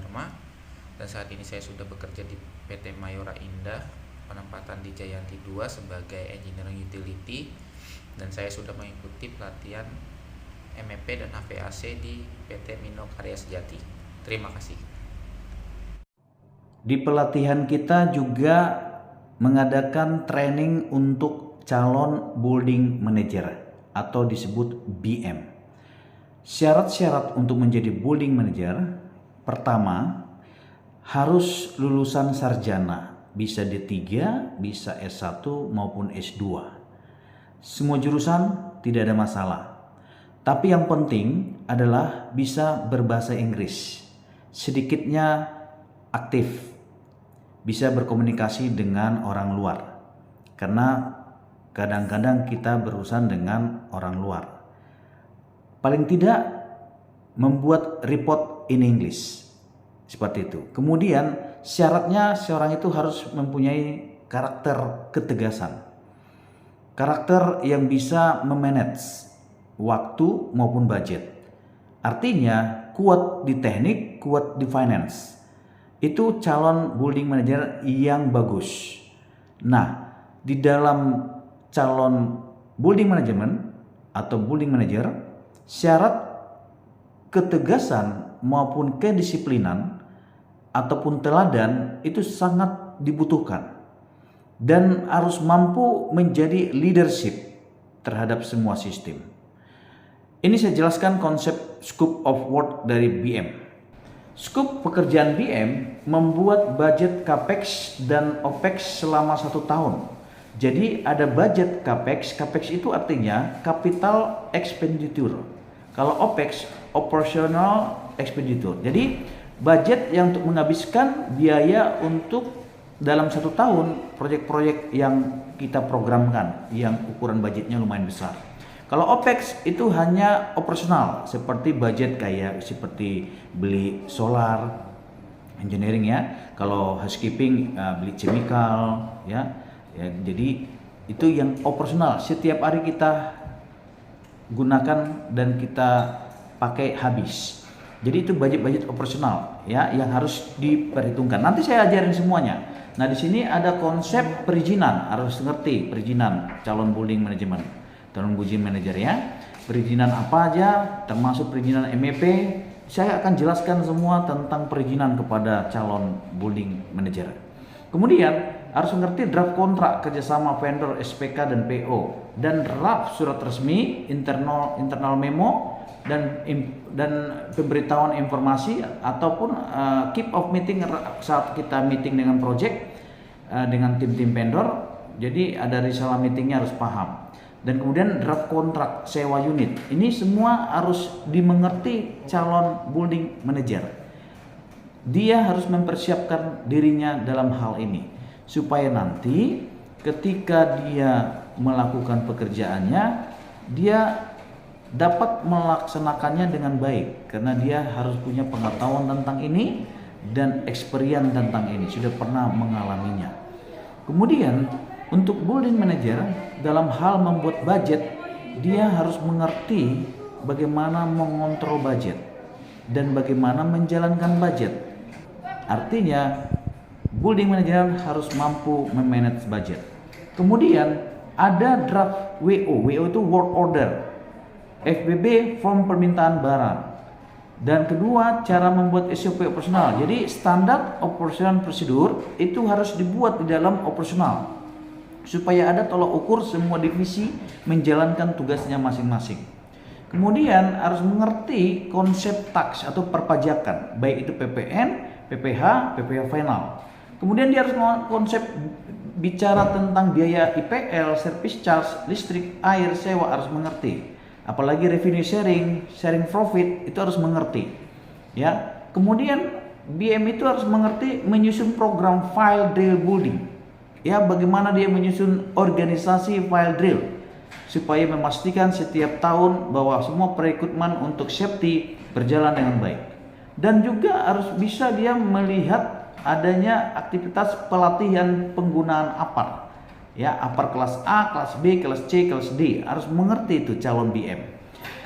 Dharma, dan saat ini saya sudah bekerja di PT Mayora Indah, penempatan di Jayanti 2 sebagai Engineering Utility, dan saya sudah mengikuti pelatihan MEP dan HVAC di PT Mino Karya Sejati. Terima kasih. Di pelatihan kita juga mengadakan training untuk calon building manager atau disebut BM. Syarat-syarat untuk menjadi building manager, pertama harus lulusan sarjana, bisa D3, bisa S1 maupun S2. Semua jurusan tidak ada masalah. Tapi yang penting adalah bisa berbahasa Inggris, sedikitnya aktif, bisa berkomunikasi dengan orang luar. Karena kadang-kadang kita berurusan dengan orang luar. Paling tidak membuat report in English. Seperti itu. Kemudian syaratnya seorang itu harus mempunyai karakter ketegasan. Karakter yang bisa memanage waktu maupun budget. Artinya kuat di teknik, kuat di finance. Itu calon building manager yang bagus. Nah, di dalam calon building management atau building manager, syarat ketegasan maupun kedisiplinan ataupun teladan itu sangat dibutuhkan. Dan harus mampu menjadi leadership terhadap semua sistem. Ini saya jelaskan konsep scope of work dari BM. Scope pekerjaan BM membuat budget CAPEX dan OPEX selama 1 tahun. Jadi ada budget CAPEX, CAPEX itu artinya capital expenditure. Kalau OPEX, operational expenditure. Jadi budget yang untuk menghabiskan biaya untuk dalam 1 tahun proyek-proyek yang kita programkan, yang ukuran budgetnya lumayan besar. Kalau OPEX itu hanya operasional, seperti budget kayak seperti beli solar, engineering ya. Kalau housekeeping beli chemical ya. Jadi itu yang operasional, setiap hari kita gunakan dan kita pakai habis. Jadi itu budget operasional ya yang harus diperhitungkan. Nanti saya ajarin semuanya. Nah, di sini ada konsep perizinan, harus ngerti perizinan calon building management, calon building manager ya. Perizinan apa aja, termasuk perizinan MEP. Saya akan jelaskan semua tentang perizinan kepada calon building manager. Kemudian harus mengerti draft kontrak kerjasama vendor, SPK dan PO, dan draft surat resmi, internal memo, dan pemberitahuan informasi ataupun keep off meeting saat kita meeting dengan project dengan tim-tim vendor. Jadi ada risalah meetingnya harus paham. Dan kemudian draft kontrak sewa unit. Ini semua harus dimengerti calon building manager. Dia harus mempersiapkan dirinya dalam hal ini supaya nanti ketika dia melakukan pekerjaannya dia dapat melaksanakannya dengan baik, karena dia harus punya pengetahuan tentang ini dan experience tentang ini, sudah pernah mengalaminya. Kemudian untuk building manager dalam hal membuat budget, dia harus mengerti bagaimana mengontrol budget dan bagaimana menjalankan budget. Artinya building manager harus mampu memanage budget. Kemudian ada draft WO itu work order. FBB form permintaan barang. Dan kedua, cara membuat SOP operasional. Jadi standar operasional prosedur itu harus dibuat di dalam operasional supaya ada tolak ukur semua divisi menjalankan tugasnya masing-masing. Kemudian harus mengerti konsep tax atau perpajakan, baik itu PPN, PPH, PPH final. Kemudian dia harus konsep bicara tentang biaya IPL, service charge, listrik, air, sewa harus mengerti. Apalagi revenue sharing profit itu harus mengerti. Ya. Kemudian BM itu harus mengerti menyusun program file drill building. Ya, bagaimana dia menyusun organisasi file drill supaya memastikan setiap tahun bahwa semua perekrutmen untuk safety berjalan dengan baik. Dan juga harus bisa dia melihat adanya aktivitas pelatihan penggunaan APAR. Ya, APAR kelas A, kelas B, kelas C, kelas D. Harus mengerti itu calon BM.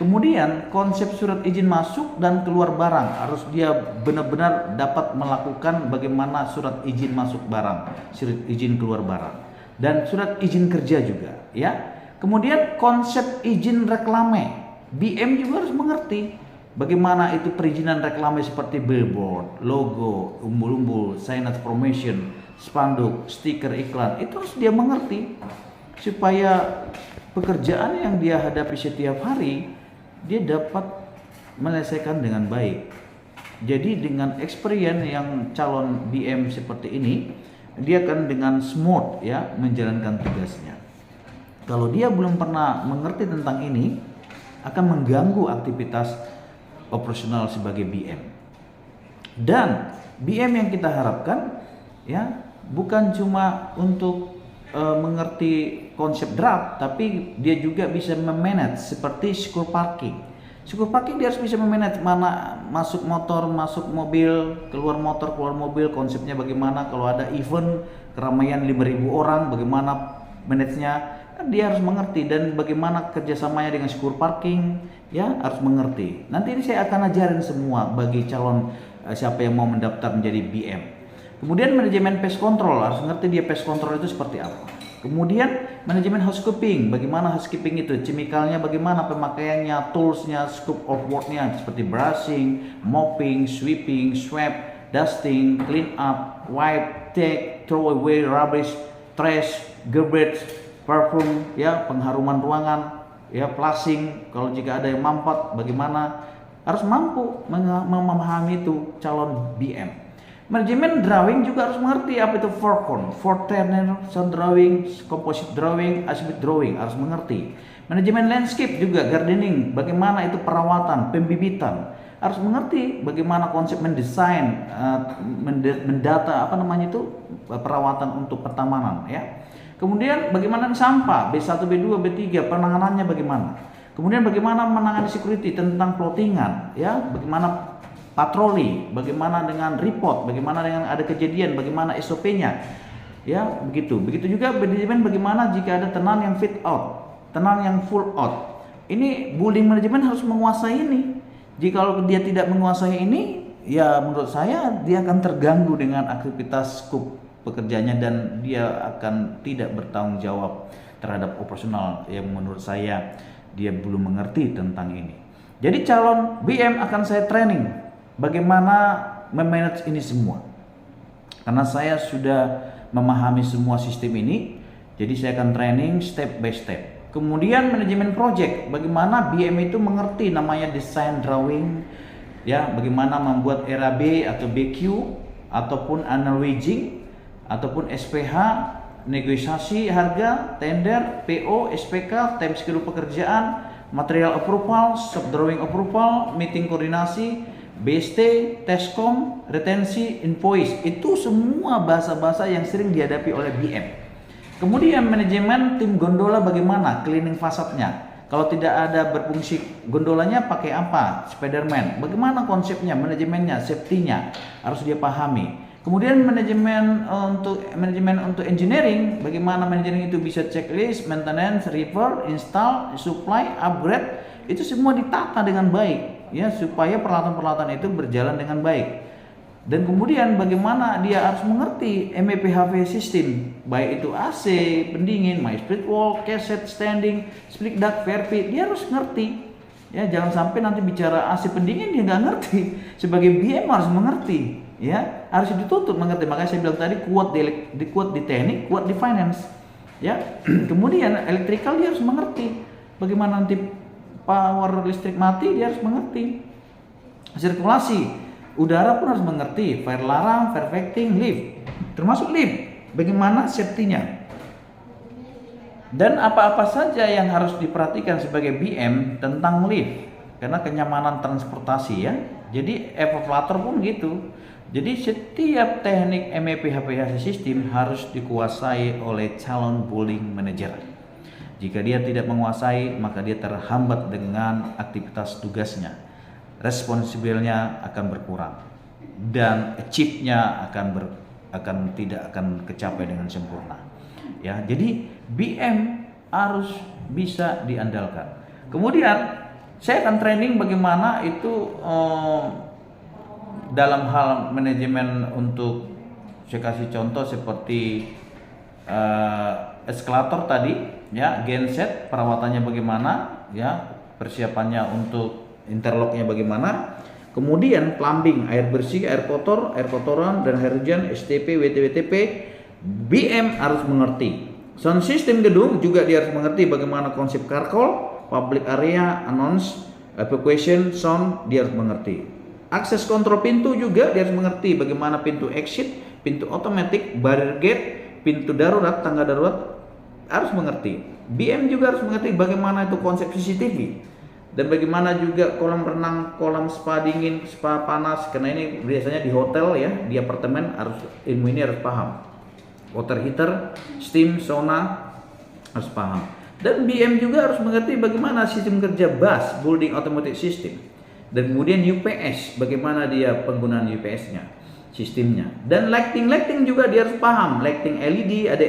Kemudian konsep surat izin masuk dan keluar barang, harus dia benar-benar dapat melakukan bagaimana surat izin masuk barang, surat izin keluar barang, dan surat izin kerja juga, ya. Kemudian konsep izin reklame, BM juga harus mengerti bagaimana itu perizinan reklame seperti billboard, logo, umbul-umbul, signage promotion, spanduk, stiker iklan, itu harus dia mengerti supaya pekerjaan yang dia hadapi setiap hari dia dapat menyelesaikan dengan baik. Jadi dengan experience yang calon BM seperti ini, dia akan dengan smooth ya menjalankan tugasnya. Kalau dia belum pernah mengerti tentang ini, akan mengganggu aktivitas operasional sebagai BM. Dan BM yang kita harapkan ya bukan cuma untuk mengerti konsep draft, tapi dia juga bisa memanage seperti secure parking. Secure parking dia harus bisa memanage mana masuk motor, masuk mobil, keluar motor, keluar mobil, konsepnya bagaimana. Kalau ada event keramaian 5.000 orang, bagaimana manage-nya, dia harus mengerti. Dan bagaimana kerjasamanya dengan secure parking, ya harus mengerti. Nanti ini saya akan ajarin semua bagi calon siapa yang mau mendaftar menjadi BM. Kemudian manajemen pest control, harus ngerti dia pest control itu seperti apa. Kemudian manajemen housekeeping, bagaimana housekeeping itu, chemicalnya bagaimana, pemakaiannya, toolsnya, scope of worknya seperti brushing, mopping, sweeping, swab, dusting, clean up, wipe, take, throw away rubbish, trash, garbage, parfum, ya pengharuman ruangan, ya flushing, kalau jika ada yang mampet bagaimana, harus mampu memahami itu calon BM. Manajemen drawing juga harus mengerti apa itu forecon, foreturner, sound drawing, composite drawing, exhibit drawing, harus mengerti. Manajemen landscape juga gardening, bagaimana itu perawatan, pembibitan, harus mengerti bagaimana konsep mendesain, mendata apa namanya itu perawatan untuk pertamanan, ya. Kemudian bagaimana sampah B1, B2, B3, penanganannya bagaimana. Kemudian bagaimana menangani security tentang plottingan, ya, bagaimana patroli, bagaimana dengan report, bagaimana dengan ada kejadian, bagaimana SOP-nya, ya begitu. Begitu juga manajemen bagaimana jika ada tenan yang fit out, tenan yang full out. Ini building manajemen harus menguasai ini. Jika kalau dia tidak menguasai ini, ya menurut saya dia akan terganggu dengan aktivitas scope pekerjaannya dan dia akan tidak bertanggung jawab terhadap operasional yang menurut saya dia belum mengerti tentang ini. Jadi calon BM akan saya training bagaimana memanage ini semua. Karena saya sudah memahami semua sistem ini, jadi saya akan training step by step. Kemudian manajemen project, bagaimana BM itu mengerti namanya design drawing, ya, bagaimana membuat RAB atau BQ ataupun annual waging ataupun SPH, negosiasi harga, tender, PO, SPK, time schedule pekerjaan, material approval, sub-drawing approval, meeting koordinasi, BST, Tescom, retensi, invoice. Itu semua bahasa-bahasa yang sering dihadapi oleh BM. Kemudian manajemen tim gondola bagaimana, cleaning fasadnya. Kalau tidak ada berfungsi gondolanya pakai apa? Spiderman. Bagaimana konsepnya, manajemennya, safety-nya harus dia pahami. Kemudian manajemen untuk engineering, bagaimana manajemen itu bisa checklist, maintenance, repair, install, supply, upgrade, itu semua ditata dengan baik, ya, supaya peralatan-peralatan itu berjalan dengan baik. Dan kemudian bagaimana dia harus mengerti MEPHV system, baik itu AC, pendingin, my split wall, cassette, standing, split duct, VRP, dia harus ngerti. Ya, jangan sampai nanti bicara AC pendingin dia nggak ngerti. Sebagai BM harus mengerti. Ya, harus ditutup mengerti. Makanya saya bilang tadi kuat di teknik, kuat di finance. Ya, kemudian elektrikal dia harus mengerti bagaimana nanti power listrik mati, dia harus mengerti. Sirkulasi udara pun harus mengerti, fire alarm, fire fighting, lift, termasuk lift, bagaimana safety-nya. Dan apa-apa saja yang harus diperhatikan sebagai BM tentang lift, karena kenyamanan transportasi, ya. Jadi evaluator pun gitu. Jadi setiap teknik MEPHPHC sistem harus dikuasai oleh calon building manager. Jika dia tidak menguasai, maka dia terhambat dengan aktivitas tugasnya. Responsibilnya akan berkurang dan achieve-nya tidak akan kecapai dengan sempurna. Ya, jadi BM harus bisa diandalkan. Kemudian Saya akan training bagaimana itu dalam hal manajemen untuk, saya kasih contoh seperti eskalator tadi, ya, genset perawatannya bagaimana, ya, persiapannya untuk interlocknya bagaimana, kemudian plumbing, air bersih, air kotor, air kotoran dan air hujan, STP, WTP, BM harus mengerti. Sound system gedung juga dia harus mengerti bagaimana konsep car call, public area, announce, evacuation, sound dia harus mengerti. Akses kontrol pintu juga dia harus mengerti bagaimana pintu exit, pintu otomatis, barrier gate, pintu darurat, tangga darurat harus mengerti. BM juga harus mengerti bagaimana itu konsep CCTV dan bagaimana juga kolam renang, kolam spa dingin, spa panas, karena ini biasanya di hotel, ya, di apartemen, harus ilmu ini harus paham. Water heater, steam, sauna harus paham. Dan BM juga harus mengerti bagaimana sistem kerja BAS, Building Automated System. Dan kemudian UPS, bagaimana dia penggunaan UPS-nya, sistemnya. Dan lighting juga dia harus paham. Lighting LED, ada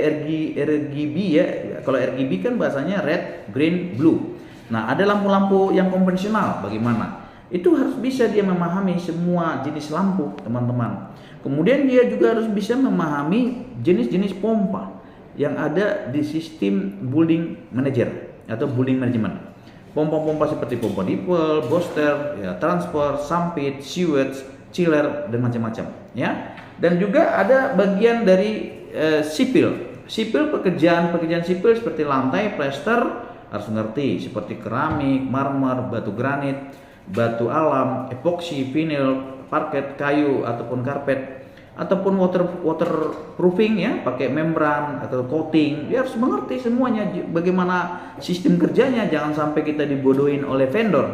RGB, ya. Kalau RGB kan bahasanya red, green, blue. Nah, ada lampu-lampu yang konvensional, bagaimana? Itu harus bisa dia memahami semua jenis lampu, teman-teman. Kemudian dia juga harus bisa memahami jenis-jenis pompa yang ada di sistem building manager atau building management. Pompa-pompa seperti pompa nipple, booster, ya, transfer, sumpit, sewage, chiller dan macam-macam, ya. Dan juga ada bagian dari sipil pekerjaan sipil seperti lantai, plester harus mengerti, seperti keramik, marmer, batu granit, batu alam, epoksi, vinil, parket, kayu ataupun karpet, ataupun waterproofing, ya, pakai membran atau coating. Dia harus mengerti semuanya bagaimana sistem kerjanya, jangan sampai kita dibodohin oleh vendor.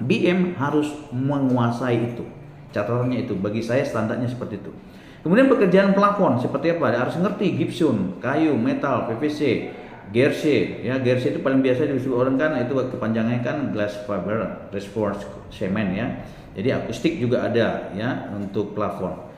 BM harus menguasai itu. Catatannya itu, bagi saya standarnya seperti itu. Kemudian pekerjaan plafon seperti apa? Dia harus ngerti gypsum, kayu, metal, PVC, GRC, ya. GRC itu paling biasa disebut orang kan, itu kepanjangannya kan glass fiber reinforced cement, ya. Jadi akustik juga ada, ya, untuk plafon.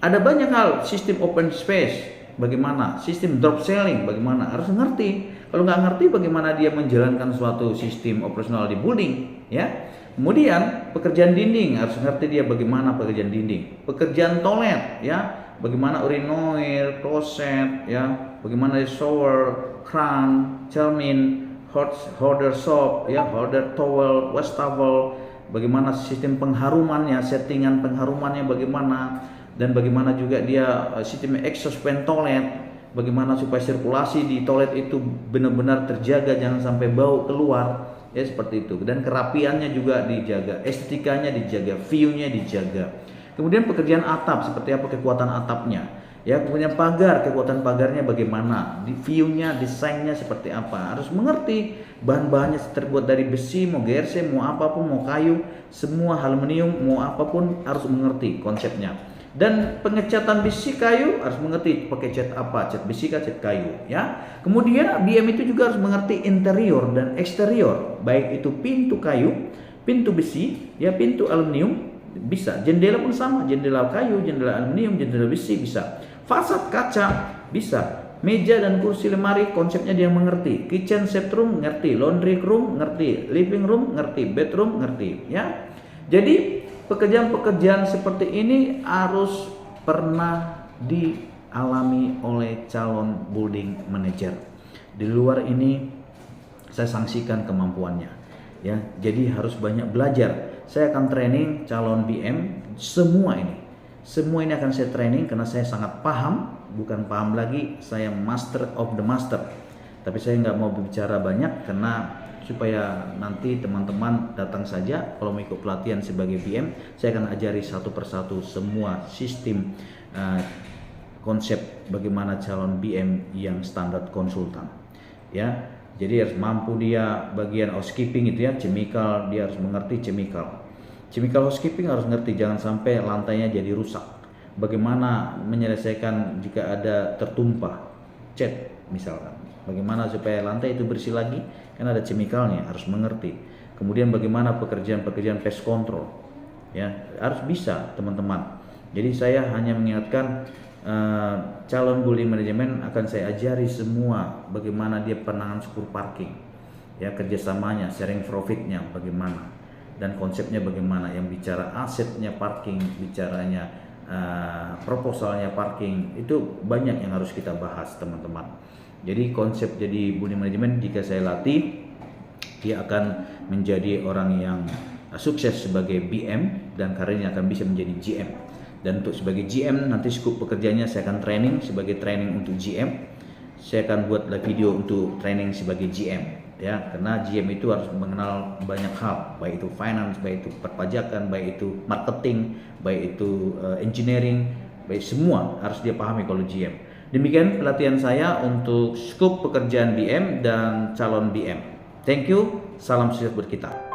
Ada banyak hal, sistem open space bagaimana, sistem drop ceiling bagaimana, harus ngerti. Kalau nggak ngerti bagaimana dia menjalankan suatu sistem operasional di building, ya. Kemudian pekerjaan dinding harus ngerti dia bagaimana pekerjaan dinding. Pekerjaan toilet, ya, bagaimana urinoir, kloset, ya, bagaimana shower, kran, cermin, holder soap, ya, holder towel, wastafel, bagaimana sistem pengharumannya, settingan pengharumannya bagaimana, dan bagaimana juga dia sistem exhaust fan toilet, bagaimana supaya sirkulasi di toilet itu benar-benar terjaga, jangan sampai bau keluar, ya, seperti itu. Dan kerapiannya juga dijaga, estetikanya dijaga, view-nya dijaga. Kemudian pekerjaan atap seperti apa, kekuatan atapnya, ya. Kemudian pagar, kekuatan pagarnya bagaimana, view-nya, desainnya seperti apa, harus mengerti. Bahan-bahannya terbuat dari besi, mau GRC, mau apapun, mau kayu, semua aluminium, mau apapun harus mengerti konsepnya. Dan pengecatan besi kayu harus mengerti pakai cat apa, cat besi kah, cat kayu, ya. Kemudian BM itu juga harus mengerti interior dan eksterior, baik itu pintu kayu, pintu besi, ya, pintu aluminium bisa, jendela pun sama, jendela kayu, jendela aluminium, jendela besi bisa, fasad kaca bisa, meja dan kursi lemari konsepnya dia mengerti, kitchen set room ngerti, laundry room ngerti, living room ngerti, bedroom ngerti, ya. Jadi pekerjaan-pekerjaan seperti ini harus pernah dialami oleh calon building manager. Di luar ini saya sanksikan kemampuannya, ya. Jadi harus banyak belajar. Saya akan training calon BM semua ini akan saya training karena saya sangat paham, bukan paham lagi, saya master of the master. Tapi saya nggak mau bicara banyak karena supaya nanti teman-teman datang saja. Kalau mau ikut pelatihan sebagai BM, saya akan ajari satu persatu semua sistem konsep bagaimana calon BM yang standar konsultan, ya. Jadi harus mampu dia bagian housekeeping itu, ya, chemical, dia harus mengerti chemical housekeeping harus ngerti, jangan sampai lantainya jadi rusak, bagaimana menyelesaikan jika ada tertumpah cat misalkan, bagaimana supaya lantai itu bersih lagi, kan ada chemicalnya, harus mengerti. Kemudian bagaimana pekerjaan pest control, ya, harus bisa, teman-teman. Jadi saya hanya mengingatkan calon building manajemen akan saya ajari semua bagaimana dia penanganan secure parking, ya kerjasamanya, sharing profitnya bagaimana, dan konsepnya bagaimana, yang bicara asetnya parking, bicaranya proposalnya parking, itu banyak yang harus kita bahas teman-teman. Jadi konsep jadi body management jika saya latih, dia akan menjadi orang yang sukses sebagai BM dan karirnya akan bisa menjadi GM. Dan untuk sebagai GM nanti skup pekerjaannya saya akan training sebagai training untuk GM. Saya akan buat video untuk training sebagai GM, ya, karena GM itu harus mengenal banyak hal, baik itu finance, baik itu perpajakan, baik itu marketing, baik itu engineering, baik semua harus dia pahami kalau GM. Demikian pelatihan saya untuk skup pekerjaan BM dan calon BM. Thank you, salam sukses buat kita.